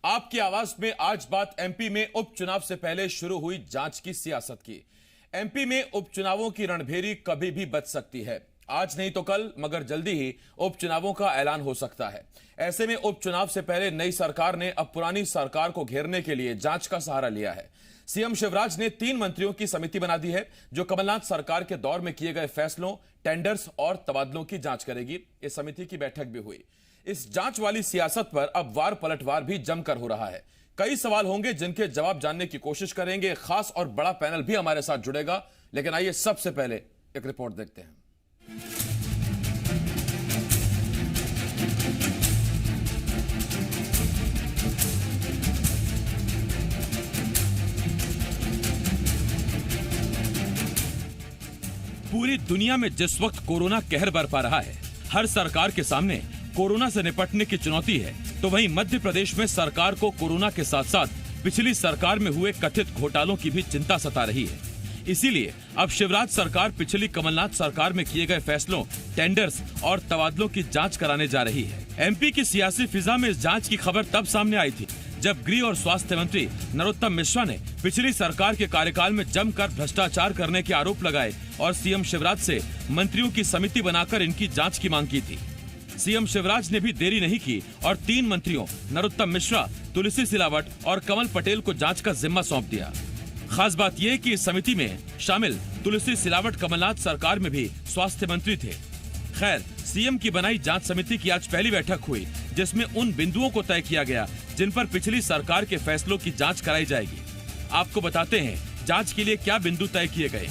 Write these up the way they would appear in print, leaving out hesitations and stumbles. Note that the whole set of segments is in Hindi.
आपकी आवाज में आज बात एमपी में उपचुनाव से पहले शुरू हुई जांच की सियासत की। एमपी में उपचुनावों की रणभेरी कभी भी बच सकती है, आज नहीं तो कल, मगर जल्दी ही उपचुनावों का ऐलान हो सकता है। ऐसे में उपचुनाव से पहले नई सरकार ने अब पुरानी सरकार को घेरने के लिए जांच का सहारा लिया है। सीएम शिवराज ने 3 मंत्रियों की समिति बना दी है, जो कमलनाथ सरकार के दौर में किए गए फैसलों, टेंडर्स और तबादलों की जांच करेगी। इस समिति की बैठक भी हुई। इस जांच वाली सियासत पर अब वार पलटवार भी जमकर हो रहा है। कई सवाल होंगे जिनके जवाब जानने की कोशिश करेंगे। खास और बड़ा पैनल भी हमारे साथ जुड़ेगा, लेकिन आइए सबसे पहले एक रिपोर्ट देखते हैं। पूरी दुनिया में जिस वक्त कोरोना कहर बरपा रहा है, हर सरकार के सामने कोरोना से निपटने की चुनौती है, तो वहीं मध्य प्रदेश में सरकार को कोरोना के साथ साथ पिछली सरकार में हुए कथित घोटालों की भी चिंता सता रही है। इसीलिए अब शिवराज सरकार पिछली कमलनाथ सरकार में किए गए फैसलों, टेंडर्स और तबादलों की जांच कराने जा रही है। एमपी की सियासी फिजा में इस जांच की खबर तब सामने आई थी जब गृह और स्वास्थ्य मंत्री नरोत्तम मिश्रा ने पिछली सरकार के कार्यकाल में जमकर भ्रष्टाचार करने के आरोप लगाए और सीएम शिवराज से मंत्रियों की समिति बनाकर इनकी जांच की मांग की थी। सीएम शिवराज ने भी देरी नहीं की और 3 मंत्रियों नरोत्तम मिश्रा, तुलसी सिलावट और कमल पटेल को जांच का जिम्मा सौंप दिया। खास बात यह कि इस समिति में शामिल तुलसी सिलावट कमलनाथ सरकार में भी स्वास्थ्य मंत्री थे। खैर, सीएम की बनाई जांच समिति की आज पहली बैठक हुई, जिसमें उन बिंदुओं को तय किया गया जिन पर पिछली सरकार के फैसलों की जांच कराई जाएगी। आपको बताते हैं जांच के लिए क्या बिंदु तय किए गए।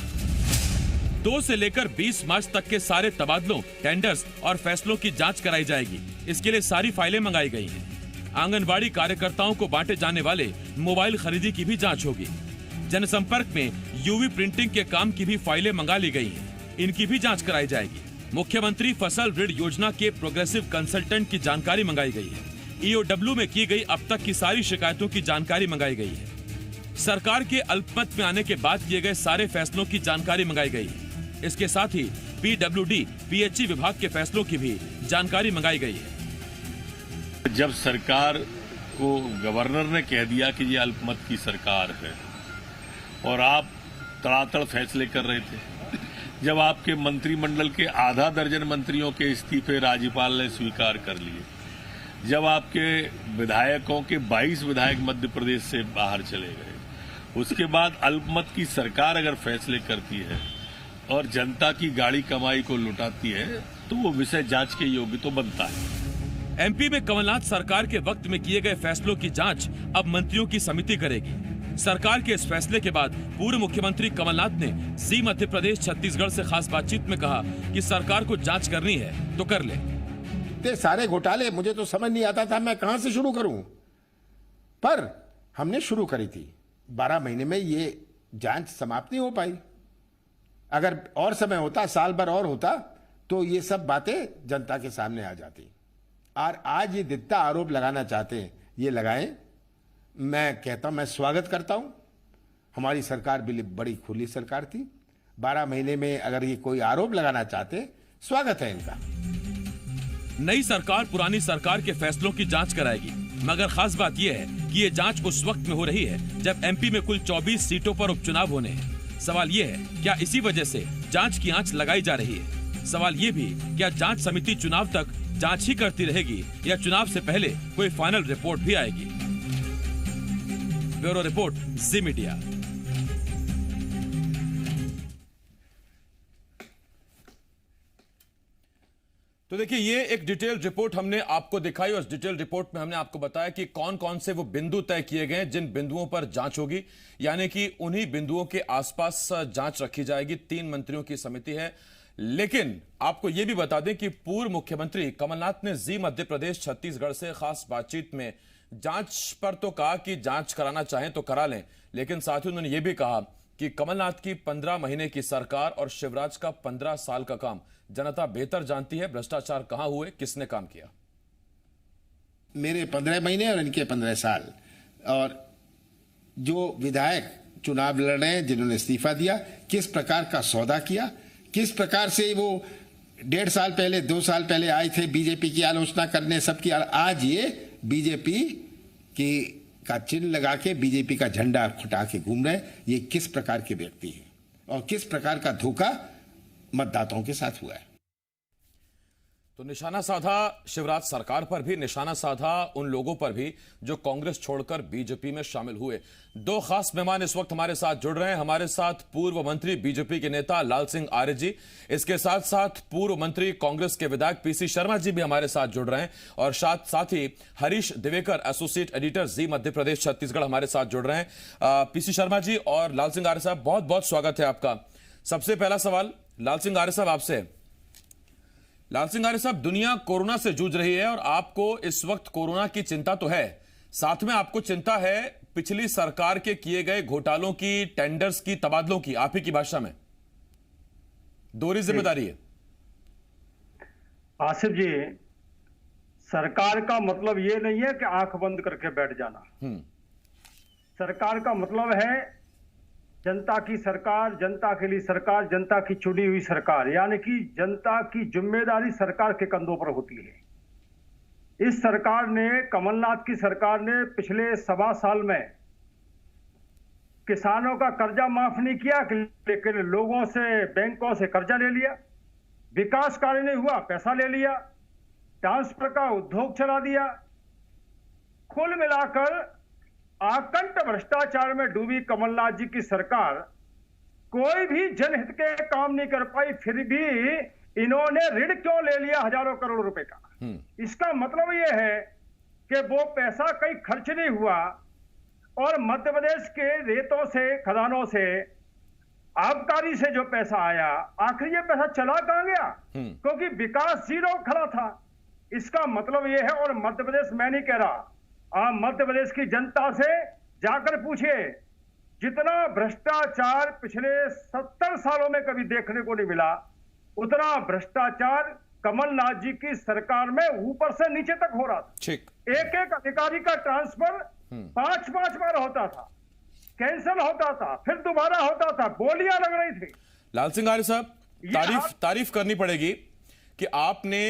2 से लेकर 20 मार्च तक के सारे तबादलों, टेंडर्स और फैसलों की जांच कराई जाएगी। इसके लिए सारी फाइलें मंगाई गई हैं। आंगनबाड़ी कार्यकर्ताओं को बांटे जाने वाले मोबाइल खरीदी की भी जांच होगी। जनसंपर्क में यूवी प्रिंटिंग के काम की भी फाइलें मंगा ली गई हैं। इनकी भी जांच कराई जाएगी। मुख्यमंत्री फसल ऋण योजना के प्रोग्रेसिव कंसल्टेंट की जानकारी मंगाई गई है। ईओडब्ल्यू में की गई अब तक की सारी शिकायतों की जानकारी मंगाई गई है। सरकार के अल्पमत में आने के बाद किए गए सारे फैसलों की जानकारी मंगाई गई है। इसके साथ ही पीडब्ल्यूडी, पीएचई विभाग के फैसलों की भी जानकारी मंगाई गई है। जब सरकार को गवर्नर ने कह दिया कि ये अल्पमत की सरकार है और आप तड़ातड़ फैसले कर रहे थे, जब आपके मंत्रिमंडल के आधा दर्जन मंत्रियों के इस्तीफे राज्यपाल ने स्वीकार कर लिए, जब आपके विधायकों के 22 विधायक मध्य प्रदेश से बाहर चले गए, उसके बाद अल्पमत की सरकार अगर फैसले करती है और जनता की गाड़ी कमाई को लुटाती है, तो वो विषय जांच के योग्य तो बनता है। एमपी में कमलनाथ सरकार के वक्त में किए गए फैसलों की जांच अब मंत्रियों की समिति करेगी। सरकार के इस फैसले के बाद पूर्व मुख्यमंत्री कमलनाथ ने जी मध्य प्रदेश छत्तीसगढ़ से खास बातचीत में कहा कि सरकार को जांच करनी है तो कर ले। ये सारे घोटाले मुझे तो समझ नहीं आता था मैं कहां से शुरू करूं, पर हमने शुरू करी थी। 12 महीने में ये जांच समाप्त नहीं हो पाई। अगर और समय होता, साल भर और होता, तो ये सब बातें जनता के सामने आ जाती। और आज ये जितना आरोप लगाना चाहते हैं ये लगाएं। मैं कहता हूं, मैं स्वागत करता हूं। हमारी सरकार भी बड़ी खुली सरकार थी। 12 महीने में अगर ये कोई आरोप लगाना चाहते, स्वागत है इनका। नई सरकार पुरानी सरकार के फैसलों की जांच कराएगी, मगर खास बात यह है कि ये जांच उस वक्त में हो रही है जब एमपी में कुल 24 सीटों पर उपचुनाव होने हैं। सवाल ये है, क्या इसी वजह से जांच की आंच लगाई जा रही है? सवाल ये भी, क्या जांच समिति चुनाव तक जांच ही करती रहेगी या चुनाव से पहले कोई फाइनल रिपोर्ट भी आएगी? ब्यूरो रिपोर्ट, जी मीडिया। तो देखिए, ये एक डिटेल्ड रिपोर्ट हमने आपको दिखाई और इस डिटेल्ड रिपोर्ट में हमने आपको बताया कि कौन कौन से वो बिंदु तय किए गए जिन बिंदुओं पर जांच होगी, यानी कि उन्हीं बिंदुओं के आसपास जांच रखी जाएगी। 3 मंत्रियों की समिति है। लेकिन आपको यह भी बता दें कि पूर्व मुख्यमंत्री कमलनाथ ने जी मध्य प्रदेश छत्तीसगढ़ से खास बातचीत में जांच पर तो कहा कि जांच कराना चाहें तो करा लें, लेकिन साथ ही उन्होंने यह भी कहा कि कमलनाथ की 15 महीने की सरकार और शिवराज का 15 साल का काम जनता बेहतर जानती है। भ्रष्टाचार कहां हुए, किसने काम किया। मेरे 15 महीने और इनके 15 साल, और जो विधायक चुनाव लड़ रहे हैं, जिन्होंने इस्तीफा दिया, किस प्रकार का सौदा किया, किस प्रकार से वो 1.5 साल पहले, 2 साल पहले आए थे बीजेपी की आलोचना करने, सबकी। आज ये बीजेपी कि का चिन्ह लगा के बीजेपी का झंडा फटा के घूम रहे, ये किस प्रकार के व्यक्ति हैं और किस प्रकार का धोखा मतदाताओं के साथ हुआ है। तो निशाना साधा शिवराज सरकार पर भी, निशाना साधा उन लोगों पर भी जो कांग्रेस छोड़कर बीजेपी में शामिल हुए। दो खास मेहमान इस वक्त हमारे साथ जुड़ रहे हैं। हमारे साथ पूर्व मंत्री बीजेपी के नेता लाल सिंह आर्य जी, इसके साथ साथ पूर्व मंत्री कांग्रेस के विधायक पीसी शर्मा जी भी हमारे साथ जुड़ रहे हैं, और साथ ही हरीश दिवेकर एसोसिएट एडिटर जी मध्य प्रदेश छत्तीसगढ़ हमारे साथ जुड़ रहे हैं। पीसी शर्मा जी और लाल सिंह आर्य साहब, बहुत बहुत स्वागत है आपका। सबसे पहला सवाल लाल सिंह आर्य साहब आपसे। लाल सिंह आर्य साहब, दुनिया कोरोना से जूझ रही है और आपको इस वक्त कोरोना की चिंता तो है, साथ में आपको चिंता है पिछली सरकार के किए गए घोटालों की, टेंडर्स की, तबादलों की। आप ही की भाषा में दोहरी जिम्मेदारी है। आसिफ जी, सरकार का मतलब ये नहीं है कि आंख बंद करके बैठ जाना। सरकार का मतलब है जनता की सरकार, जनता के लिए सरकार, जनता की चुनी हुई सरकार, यानी कि जनता की जिम्मेदारी सरकार के कंधों पर होती है। इस सरकार ने, कमलनाथ की सरकार ने पिछले 1.25 साल में किसानों का कर्जा माफ नहीं किया, लेकिन लोगों से, बैंकों से कर्जा ले लिया, विकास कार्य नहीं हुआ, पैसा ले लिया, ट्रांसफर का उद्योग चला दिया। कुल मिलाकर आकंठ भ्रष्टाचार में डूबी कमलनाथ जी की सरकार कोई भी जनहित के काम नहीं कर पाई, फिर भी इन्होंने ऋण क्यों ले लिया हजारों करोड़ रुपए का। इसका मतलब यह है कि वो पैसा कहीं खर्च नहीं हुआ और मध्य प्रदेश के रेतों से, खदानों से, आबकारी से जो पैसा आया, आखिर ये पैसा चला कहां गया? क्योंकि विकास जीरो खड़ा था। इसका मतलब यह है, और मध्य प्रदेश मैं नहीं कह रहा, आप मध्य प्रदेश की जनता से जाकर पूछिए, जितना भ्रष्टाचार पिछले 70 सालों में कभी देखने को नहीं मिला, उतना भ्रष्टाचार कमलनाथ जी की सरकार में ऊपर से नीचे तक हो रहा था। एक एक अधिकारी का ट्रांसफर 5-5 बार होता था, कैंसिल होता था, फिर दोबारा होता था, बोलियां लग रही थी। लाल सिंह आर्य साहब, तारीफ करनी पड़ेगी कि आपने,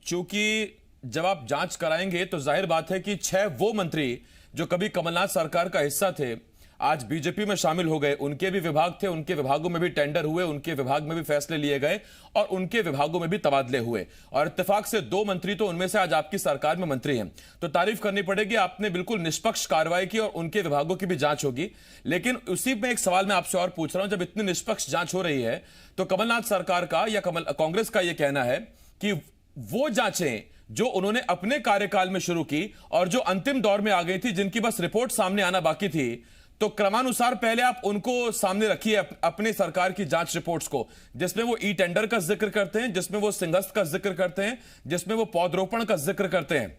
चूंकि जब आप जांच कराएंगे तो जाहिर बात है कि 6 वो मंत्री जो कभी कमलनाथ सरकार का हिस्सा थे आज बीजेपी में शामिल हो गए। उनके भी विभाग थे, उनके विभागों में भी टेंडर हुए, उनके विभाग में भी फैसले लिए गए और उनके विभागों में भी तबादले हुए, और इत्तेफाक से 2 मंत्री तो उनमें से आज आपकी सरकार में मंत्री हैं। तो तारीफ करनी पड़ेगी, आपने बिल्कुल निष्पक्ष कार्रवाई की और उनके विभागों की भी जांच होगी। लेकिन उसी में एक सवाल मैं आपसे और पूछ रहा हूं, जब इतनी निष्पक्ष जांच हो रही है तो कमलनाथ सरकार का या कांग्रेस का यह कहना है कि वो जांचें जो उन्होंने अपने कार्यकाल में शुरू की और जो अंतिम दौर में आ गई थी, जिनकी बस रिपोर्ट सामने आना बाकी थी, तो क्रमानुसार पहले आप उनको सामने रखिए, अपने सरकार की जांच रिपोर्ट्स को, जिसमें वो ई टेंडर का जिक्र करते हैं, जिसमें वो सिंहस्थ का जिक्र करते हैं, जिसमें वो पौधरोपण का जिक्र करते हैं।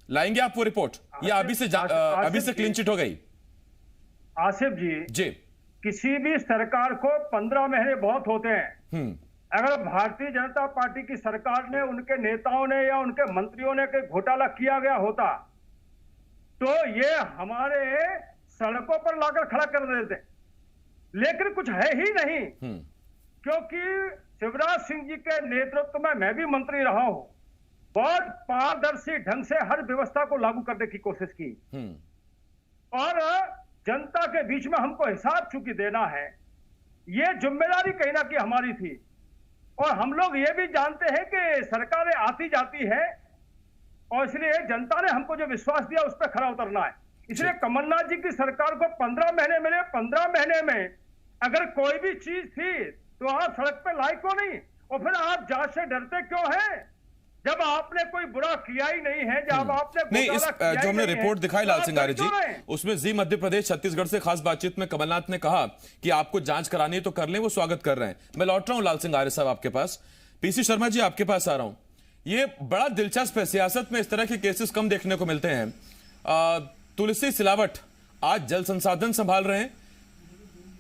लाएंगे आप वो रिपोर्ट या अभी से क्लीन चिट हो गई? आसिफ जी, किसी भी सरकार को 15 महीने बहुत होते हैं। अगर भारतीय जनता पार्टी की सरकार ने, उनके नेताओं ने या उनके मंत्रियों ने कोई घोटाला किया गया होता तो ये हमारे सड़कों पर लाकर खड़ा कर देते, लेकिन कुछ है ही नहीं। क्योंकि शिवराज सिंह जी के नेतृत्व में मैं भी मंत्री रहा हूं, बहुत पारदर्शी ढंग से हर व्यवस्था को लागू करने की कोशिश की, और जनता के बीच में हमको हिसाब चूंकि देना है, ये जिम्मेदारी कहीं ना कहीं हमारी थी। और हम लोग ये भी जानते हैं कि सरकारें आती जाती है, और इसलिए जनता ने हमको जो विश्वास दिया उस पर खरा उतरना है। इसलिए कमलनाथ जी की सरकार को 15 महीने मिले, 15 महीने में अगर कोई भी चीज थी तो आप सड़क पे लाए क्यों नहीं? और फिर आप जांच से डरते क्यों हैं जब आपने कोई बुरा किया ही नहीं है, जब आपने नहीं, जो हमने रिपोर्ट दिखाई लाल सिंह आर्य जी, उसमें जी मध्य प्रदेश छत्तीसगढ़ से खास बातचीत में कमलनाथ ने कहा कि आपको जांच करानी है तो कर लें, वो स्वागत कर रहे हैं। मैं लौट रहा हूं लाल सिंह आर्य साहब आपके पास। पीसी शर्मा जी, आपके पास आ रहा हूं। ये बड़ा दिलचस्प है, सियासत में इस तरह के केसेस कम देखने को मिलते हैं। तुलसी सिलावट आज जल संसाधन संभाल रहे हैं,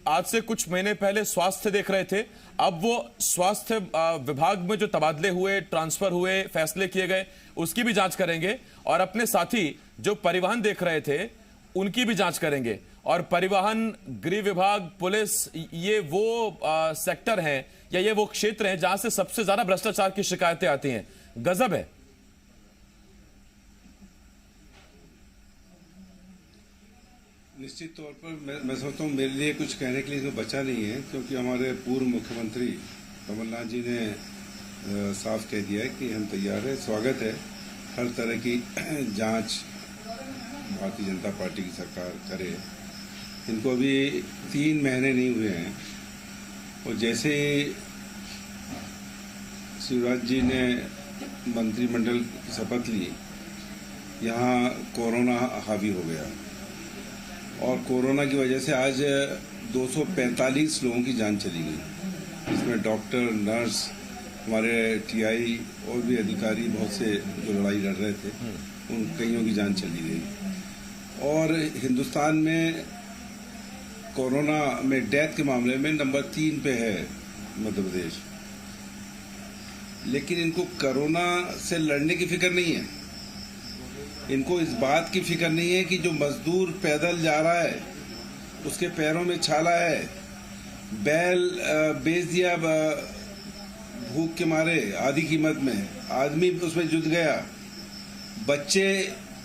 आज से कुछ महीने पहले स्वास्थ्य देख रहे थे, अब वो स्वास्थ्य विभाग में जो तबादले हुए, ट्रांसफर हुए, फैसले किए गए, उसकी भी जांच करेंगे, और अपने साथी जो परिवहन देख रहे थे उनकी भी जांच करेंगे। और परिवहन, गृह विभाग, पुलिस, ये वो सेक्टर हैं या ये वो क्षेत्र हैं जहां से सबसे ज्यादा भ्रष्टाचार की शिकायतें आती हैं। गजब है। निश्चित तौर पर मैं सोचता हूँ मेरे लिए कुछ कहने के लिए तो बचा नहीं है, क्योंकि हमारे पूर्व मुख्यमंत्री कमलनाथ जी ने साफ कह दिया है कि हम तैयार हैं, स्वागत है हर तरह की जांच भारतीय जनता पार्टी की सरकार करे। इनको अभी 3 महीने नहीं हुए हैं और जैसे ही शिवराज जी ने मंत्रिमंडल की शपथ ली, यहाँ कोरोना हावी हो गया और कोरोना की वजह से आज 245 लोगों की जान चली गई। इसमें डॉक्टर, नर्स, हमारे टीआई और भी अधिकारी बहुत से जो लड़ाई लड़ रहे थे, उन कईयों की जान चली गई। और हिंदुस्तान में कोरोना में डेथ के मामले में नंबर 3 पे है मध्य प्रदेश। लेकिन इनको कोरोना से लड़ने की फिक्र नहीं है, इनको इस बात की फिक्र नहीं है कि जो मजदूर पैदल जा रहा है उसके पैरों में छाला है, बैल बेच दिया भूख के मारे आधी कीमत में, आदमी उसमें जुट गया, बच्चे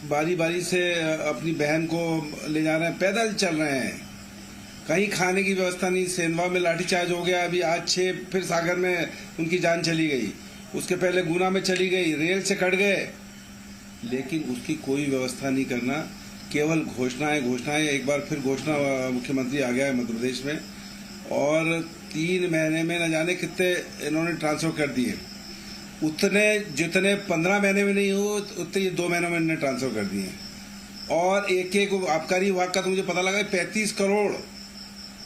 बारी बारी से अपनी बहन को ले जा रहे हैं, पैदल चल रहे हैं, कहीं खाने की व्यवस्था नहीं। सेंधवा में लाठीचार्ज हो गया, अभी आज 6 फिर सागर में उनकी जान चली गई, उसके पहले गुना में चली गई, रेल से कट गए। लेकिन उसकी कोई व्यवस्था नहीं करना, केवल घोषणाएं। एक बार फिर घोषणा मुख्यमंत्री आ गया है मध्य प्रदेश में और 3 महीने में न जाने कितने इन्होंने ट्रांसफर कर दिए। उतने जितने 15 महीने में नहीं हो उतने ये 2 महीनों में इन्होंने ट्रांसफर कर दिए। और एक आबकारी विभाग का तो मुझे पता लगा 35 करोड़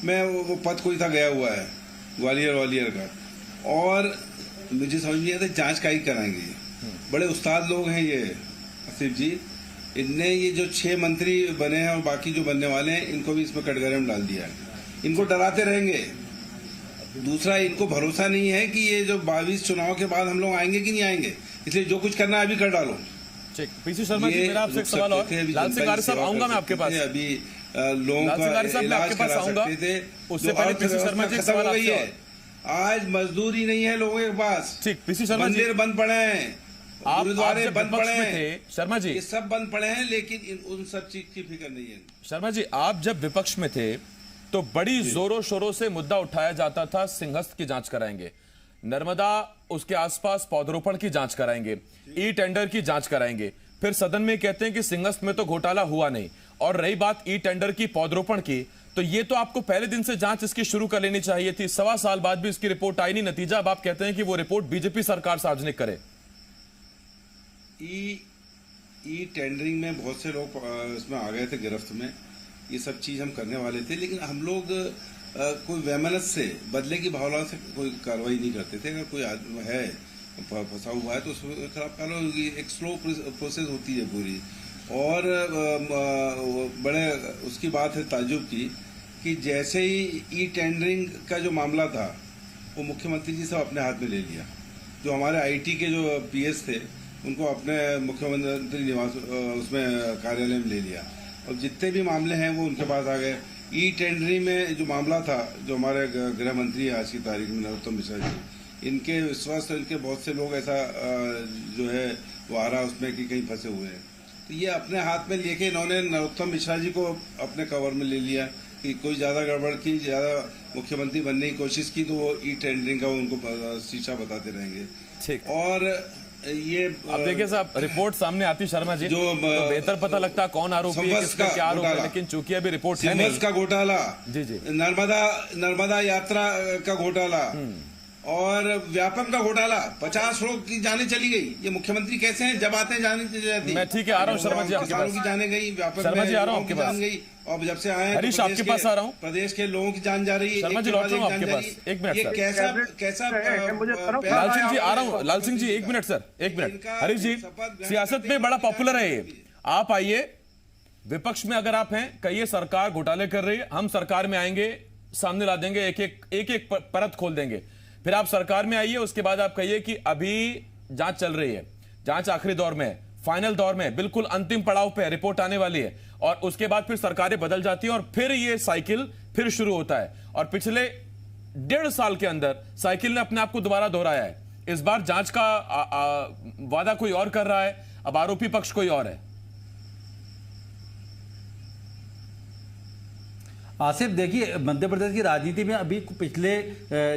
में वो पद कोई था गया हुआ है ग्वालियर का। और मुझे समझ नहीं आता जांच का ही कराएंगे। बड़े उस्ताद लोग हैं ये आसिफ जी, इनने ये जो 6 मंत्री बने हैं और बाकी जो बनने वाले हैं इनको भी इसमें कटघरे में डाल दिया है। इनको डराते रहेंगे। दूसरा, इनको भरोसा नहीं है कि ये जो 22 चुनाव के बाद हम लोग आएंगे कि नहीं आएंगे, इसलिए जो कुछ करना है अभी कर डालो। ठीक, पीसी शर्मा जी, मेरा आपसे एक सवाल और। लाल सिंह आर्य साहब, आऊंगा मैं आपके पास अभी लोगों का इलाज करा सकते थे। उससे पहले पीसी शर्मा जी खत्म हो गई है, आज मजदूरी नहीं है लोगों के पास। ठीक, पीसी शर्मा जी, मंदिर बंद पड़े हैं, गुरुद्वारे बंद पड़े हैं, शर्मा जी ये सब बंद पड़े हैं, लेकिन उन सब चीज की फिक्र नहीं है। शर्मा जी, आप जब विपक्ष में थे तो बड़ी जोरों शोरों से मुद्दा उठाया जाता था, सिंहस्थ की जांच कराएंगे, नर्मदा उसके आसपास पौधरोपण की जांच कराएंगे, ई टेंडर की जांच कराएंगे। फिर सदन में कहते हैं कि सिंहस्थ में तो घोटाला हुआ नहीं। और रही बात ई टेंडर की, पौधरोपण की, तो ये तो आपको पहले दिन से जांच इसकी शुरू कर लेनी चाहिए थी। 1.25 साल बाद भी इसकी रिपोर्ट आई नहीं। नतीजा अब आप कहते हैं कि वो रिपोर्ट बीजेपी सरकार सार्वजनिक करे। ई टेंडरिंग में बहुत से लोग इसमें आ गए थे गिरफ्त में। ये सब चीज हम करने वाले थे, लेकिन हम लोग कोई वैमनस्य से, बदले की भावना से कोई कार्रवाई नहीं करते थे। अगर कोई आदमी है फंसा हुआ है तो उसके खिलाफ कार्रवाई, एक स्लो प्रोसेस होती है पूरी। और बड़े उसकी बात है ताज्जुब की कि जैसे ही ई टेंडरिंग का जो मामला था वो मुख्यमंत्री जी सब अपने हाथ में ले लिया। जो हमारे आईटी के जो पीएस थे उनको अपने मुख्यमंत्री निवास उसमें कार्यालय में ले लिया और जितने भी मामले हैं वो उनके पास आ गए। ई टेंडरिंग में जो मामला था, जो हमारे गृह मंत्री है आज की तारीख में नरोत्तम मिश्रा जी, इनके विश्वास, इनके बहुत से लोग ऐसा जो है वो आ रहा उसमें कि कहीं फंसे हुए हैं। तो ये अपने हाथ में लेके इन्होंने नरोत्तम मिश्रा जी को अपने कवर में ले लिया कि कोई ज्यादा गड़बड़ की, ज्यादा मुख्यमंत्री बनने की कोशिश की तो वो ई टेंडरिंग का उनको शीशा बताते रहेंगे। ठीक, और ये अब देखिए साहब, रिपोर्ट सामने आती शर्मा जी तो बेहतर पता लगता कौन आरोपी है, किसका क्या आरोप है। लेकिन चूंकि अभी रिपोर्ट है नहीं, का घोटाला, जी, नर्मदा यात्रा का घोटाला और व्यापम का घोटाला, 50 लोग की जाने चली गई। ये मुख्यमंत्री कैसे हैं, जब आते हैं जाने चली जाती। मैं ठीक है, आ रहा हूँ शर्मा जी आपके पास। की जाने गई, व्यापम शर्मा जी आ रहा हूँ आपके पास गई, और जब से आए हरीश आपके पास आ रहा हूँ। प्रदेश के लोगों की जान जा रही है। शर्मा जी लौट रहा हूँ आपके पास, 1 मिनट सर। कैसा लाल सिंह जी आ रहा हूँ, लाल Singh ji 1 minute sir, 1 minute. Harish जी, सियासत में बड़ा पॉपुलर है ये, आप आइए विपक्ष में अगर आप हैं, कहिए सरकार घोटाले कर रही है, हम सरकार में आएंगे, सामने ला देंगे, एक एक परत खोल देंगे। फिर आप सरकार में आइए, उसके बाद आप कहिए कि अभी जांच चल रही है, जांच आखिरी दौर में है, फाइनल दौर में, बिल्कुल अंतिम पड़ाव पे रिपोर्ट आने वाली है। और उसके बाद फिर सरकारें बदल जाती हैं और फिर ये साइकिल फिर शुरू होता है। और पिछले 1.5 साल के अंदर साइकिल ने अपने आप को दोबारा दोहराया है। इस बार जांच का वादा कोई और कर रहा है, अब आरोपी पक्ष कोई और है। आसिफ, देखिए मध्य प्रदेश की राजनीति में अभी पिछले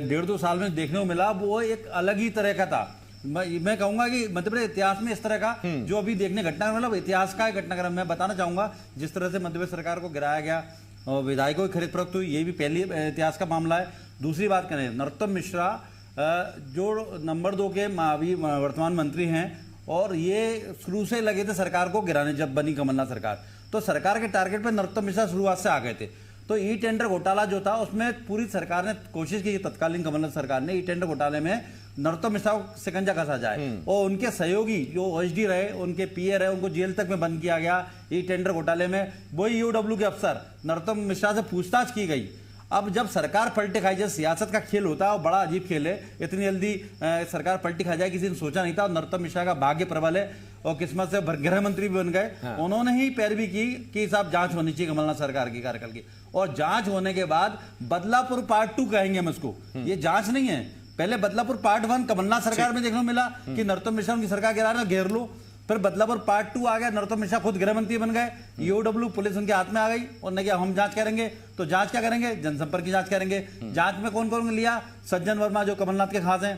1.5-2 साल में देखने को मिला, वो एक अलग ही तरह का था। मैं कहूंगा कि मध्य प्रदेश इतिहास में इस तरह का जो अभी देखने घटनाक्रम, मतलब इतिहास का घटनाक्रम मैं बताना चाहूंगा। जिस तरह से मध्य प्रदेश सरकार को गिराया गया और विधायकों की खरीद फरोख्त हुई, ये भी पहली इतिहास का मामला है। दूसरी बात करें, नरोत्तम मिश्रा जो नंबर 2 के अभी वर्तमान मंत्री हैं, और ये शुरू से लगे थे सरकार को गिराने। जब बनी कमलनाथ सरकार, तो सरकार के टारगेट पे नरोत्तम मिश्रा शुरुआत से आ गए थे। तो ई टेंडर घोटाला जो था, उसमें पूरी सरकार ने कोशिश की, तत्कालीन कमलनाथ सरकार ने, ई टेंडर घोटाले में नरोत्तम मिश्रा को शिकंजा कसा जाए। और उनके सहयोगी जो ओएसडी रहे, उनके पीए रहे, उनको जेल तक में बंद किया गया। ई टेंडर घोटाले में वही ईओडब्ल्यू के अफसर नरोत्तम मिश्रा से पूछताछ की गई। अब जब सरकार पलटी खाई, जैसे सियासत का खेल होता है, और बड़ा अजीब खेल है, इतनी जल्दी सरकार पलटी खा जाए किसी ने सोचा नहीं था। और नरोत्तम मिश्रा का भाग्य प्रबल है और किस्मत से गृह मंत्री भी बन गए। उन्होंने ही पैरवी की कि साहब जांच होनी चाहिए कमलनाथ सरकार की कार्यकाल की, और जांच होने के बाद बदलापुर पार्ट 2 कहेंगे हम इसको, ये जांच नहीं है। पहले बदलापुर पार्ट 1 कमलनाथ सरकार में देखने को मिला कि नरोत्तम मिश्रा उनकी सरकार गिरा रहे, घेर लो। फिर बदलापुर पार्ट 2 आ गया, नरोत्तम मिश्रा खुद गृह मंत्री बन गए, ईओडब्ल्यू पुलिस उनके हाथ में आ गई। उन्होंने कहा हम जांच करेंगे, तो जांच क्या करेंगे, जनसंपर्क की जांच करेंगे। जांच में कौन कौन लिया, सज्जन वर्मा जो कमलनाथ के खास हैं,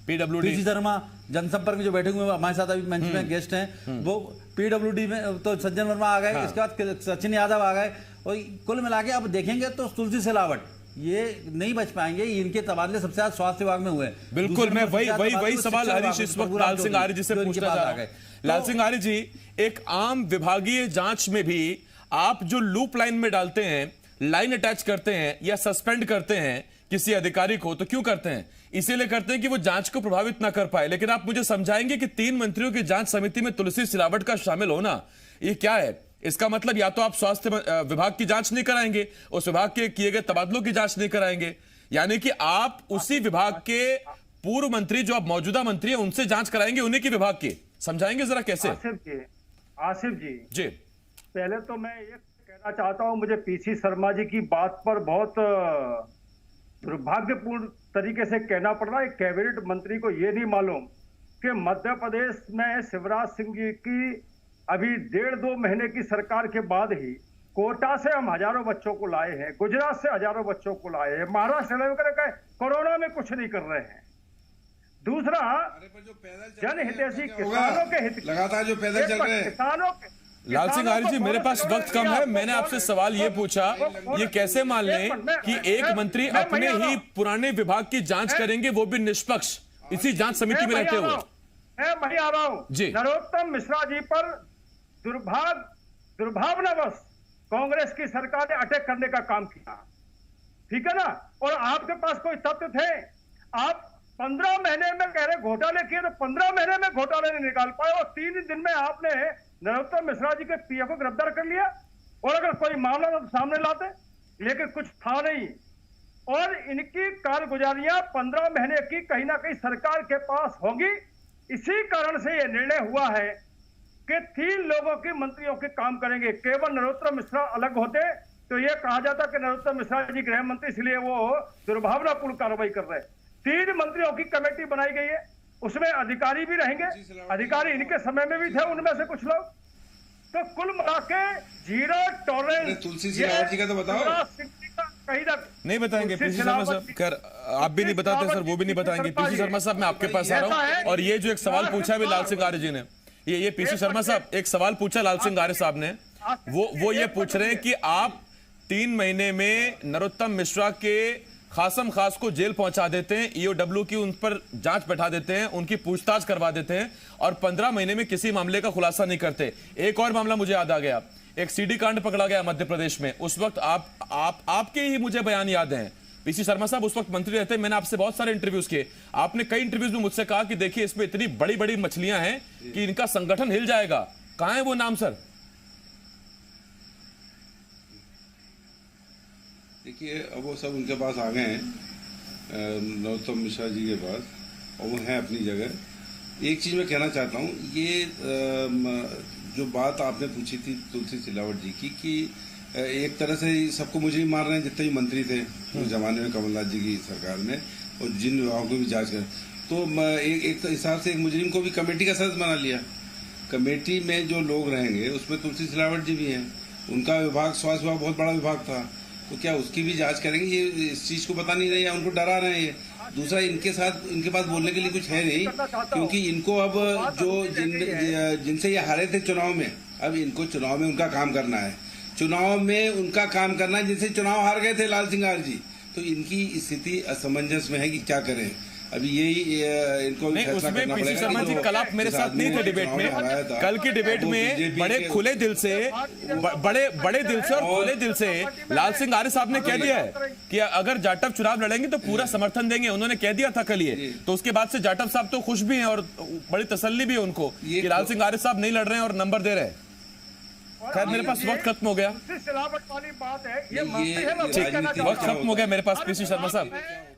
पीसी शर्मा जनसंपर्क में जो बैठे हुए हमारे साथ अभी मंच में गेस्ट हैं, वो पीडब्ल्यूडी में तो सज्जन वर्मा आ गए। इसके बाद सचिन यादव आ गए। और कुल मिला के अब देखेंगे तो तुलसी सिलावट ये नहीं बच पाएंगे। इनके तबादले सबसे ज्यादा स्वास्थ्य विभाग में हुए। बिल्कुल, मैं वही सवाल हरीश इस वक्त लाल सिंह आर्य जी से पूछना चाह रहा हूं। लाल सिंह आर्य जी, एक आम विभागीय जांच में भी आप जो लूप लाइन में डालते हैं, लाइन अटैच करते हैं या सस्पेंड करते हैं किसी अधिकारी को, तो क्यों करते हैं? इसीलिए करते हैं कि वो जांच को प्रभावित ना कर पाए। लेकिन आप मुझे समझाएंगे कि 3 मंत्रियों की जांच समिति में तुलसी सिलावट का शामिल होना ये क्या है? इसका मतलब या तो आप स्वास्थ्य विभाग की जांच नहीं कराएंगे, उस विभाग के किए गए तबादलों की जांच नहीं कराएंगे, यानी कि आप उसी विभाग के पूर्व मंत्री जो अब मौजूदा मंत्री है उनसे जांच कराएंगे, उन्हीं की विभाग की। समझाएंगे जरा कैसे? आसिफ जी, जी पहले तो मैं ये कहना चाहता हूं, मुझे पीसी शर्मा जी की बात पर बहुत दुर्भाग्यपूर्ण तरीके से कहना पड़ रहा है। कैबिनेट मंत्री को यह नहीं मालूम कि मध्य प्रदेश में शिवराज सिंह जी की अभी 1.5-2 महीने की सरकार के बाद ही कोटा से हम हजारों बच्चों को लाए हैं, गुजरात से हजारों बच्चों को लाए हैं, महाराष्ट्र कोरोना में कुछ नहीं कर रहे हैं। दूसरा, जनहितैषी किसानों के हित, लगातार जो पैदल चल रहे हैं किसानों के। लाल सिंह आर्य जी, मेरे पास वक्त कम है, मैंने आपसे सवाल ये पूछा, ये कैसे मान लें कि एक मंत्री अपने ही पुराने विभाग की जांच करेंगे, वो भी निष्पक्ष, इसी जांच समिति में रहते हुए? मैं वही आ रहा हूं जी। नरोत्तम मिश्रा जी पर दुर्भावनावश कांग्रेस की सरकार ने अटैक करने का काम किया, ठीक है ना? और आपके पास कोई तथ्य थे? आप 15 महीने में कह रहे घोटाले किए, तो 15 महीने में घोटाले नहीं निकाल पाए, और 3 दिन में आपने नरोत्तम मिश्रा जी के पीए को गिरफ्तार कर लिया। और अगर कोई मामला तो सामने लाते, लेकिन कुछ था नहीं। और इनकी कारगुजारियां 15 महीने की कहीं ना कहीं सरकार के पास होगी। इसी कारण से यह निर्णय हुआ है कि 3 लोगों की मंत्रियों के काम करेंगे। केवल नरोत्तम मिश्रा अलग होते तो यह कहा जाता कि नरोत्तम मिश्रा जी गृह मंत्री, इसलिए वो दुर्भावनापूर्ण कार्रवाई कर रहे हैं। 3 मंत्रियों की कमेटी बनाई गई है, उसमें अधिकारी भी रहेंगे, अधिकारी इनके समय में भी थे उनमें से कुछ लोग। तो कुल मिला के 0 टॉलरेंस। तुलसी सिलावट जी का तो बताओ। नहीं बताएंगे पीसी शर्मा साहब, खैर आप भी नहीं बताते सर, वो भी नहीं बताएंगे। पीसी शर्मा साहब, मैं आपके पास आ रहा हूं, और ये जो एक सवाल पूछा है लाल सिंह आर्य जी ने, ये पीसी शर्मा साहब एक सवाल पूछा लाल सिंह आर्य साहब ने, वो ये पूछ रहे हैं कि आप 3 महीने में नरोत्तम मिश्रा के खासम खास को जेल पहुंचा देते हैं, ईओडब्ल्यू की उन पर जांच बैठा देते हैं, उनकी पूछताछ करवा देते हैं, और 15 महीने में किसी मामले का खुलासा नहीं करते। एक और मामला मुझे याद आ गया, एक सीडी कांड पकड़ा गया मध्य प्रदेश में, उस वक्त आपके ही मुझे बयान याद हैं। पीसी शर्मा साहब उस वक्त मंत्री रहते, मैंने आपसे बहुत सारे इंटरव्यूज किए, आपने कई इंटरव्यूज में मुझसे कहा कि देखिए इसमें इतनी बड़ी बड़ी मछलियां हैं कि इनका संगठन हिल जाएगा। कहां है वो नाम सर? देखिए, अब वो सब उनके पास आ गए हैं, नरोत्तम मिश्रा जी के पास, और वो हैं अपनी जगह। एक चीज़ मैं कहना चाहता हूँ, ये जो बात आपने पूछी थी तुलसी सिलावट जी की, कि एक तरह से सबको मुझे ही मार रहे हैं जितने भी मंत्री थे उस जमाने में कमलनाथ जी की सरकार में, और जिन विभागों की भी जांच कर, तो एक हिसाब से एक मुजरिम को भी कमेटी का सदस्य बना लिया। कमेटी में जो लोग रहेंगे उसमें तुलसी सिलावट जी भी हैं, उनका विभाग स्वास्थ्य विभाग बहुत बड़ा विभाग था, तो क्या उसकी भी जांच करेंगे? ये इस चीज को बता नहीं रहे या उनको डरा रहे हैं? दूसरा, इनके पास बोलने के लिए कुछ है नहीं, क्योंकि इनको अब जिनसे ये हारे थे चुनाव में, अब इनको चुनाव में उनका काम करना है। चुनाव में उनका काम करना है जिनसे चुनाव हार गए थे लाल सिंह जी। तो इनकी स्थिति असमंजस में है कि क्या करें। अभी यही इनको नहीं, उसमें पीसी शर्मा जी कल आप मेरे साथ नहीं थे डिबेट में। कल की डिबेट में बड़े खुले दिल से बड़े दिल से और खुले दिल से लाल सिंह आर्य साहब ने कह दिया है कि अगर जाटव चुनाव लड़ेंगे तो पूरा समर्थन देंगे। उन्होंने कह दिया था कल ये, तो उसके बाद से जाटव साहब तो खुश भी हैं और बड़ी तसल्ली भी है उनको कि लाल सिंह आर्य साहब नहीं लड़ रहे हैं और नंबर दे रहे हैं। खैर, मेरे पास वक्त खत्म हो गया। वाली बात है, ये वक्त खत्म हो गया मेरे पास। पीसी शर्मा साहब,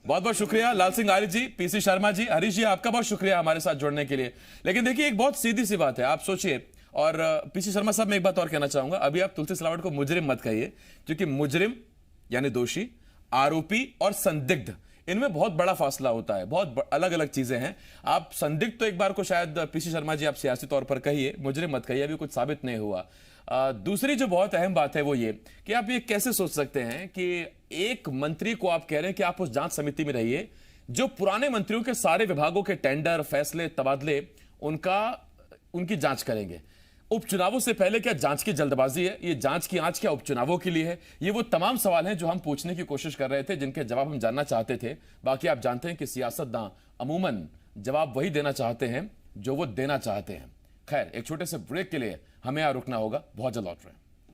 बहुत बहुत शुक्रिया। लाल सिंह आर्य जी, पीसी शर्मा जी, हरीश जी, आपका बहुत शुक्रिया हमारे साथ जुड़ने के लिए। लेकिन देखिए, एक बहुत सीधी सी बात है, आप सोचिए। और पीसी शर्मा साहब, मैं एक बात और कहना चाहूंगा। अभी आप तुलसी सिलावट को मुजरिम मत कहिए, क्योंकि मुजरिम यानी दोषी, आरोपी और संदिग्ध, इनमें बहुत बड़ा फासला होता है। बहुत अलग अलग चीजें हैं। आप संदिग्ध तो एक बार को शायद पीसी शर्मा जी आप सियासी तौर पर कहिए, मुजरिम मत कहिए, अभी कुछ साबित नहीं हुआ। दूसरी जो बहुत अहम बात है वो ये कि आप ये कैसे सोच सकते हैं कि एक मंत्री को आप कह रहे हैं कि आप उस जांच समिति में रहिए जो पुराने मंत्रियों के सारे विभागों के टेंडर, फैसले, तबादले, उनकी जांच करेंगे। उपचुनावों से पहले क्या जांच की जल्दबाजी है? ये जांच की आंच क्या उपचुनावों के लिए है? ये वो तमाम सवाल हैं जो हम पूछने की कोशिश कर रहे थे, जिनके जवाब हम जानना चाहते थे। बाकी आप जानते हैं कि सियासतदान अमूमन जवाब वही देना चाहते हैं जो वो देना चाहते हैं। खैर, एक छोटे से ब्रेक के लिए हमें यहां रुकना होगा। बहुत जल्द लौट रहे हैं।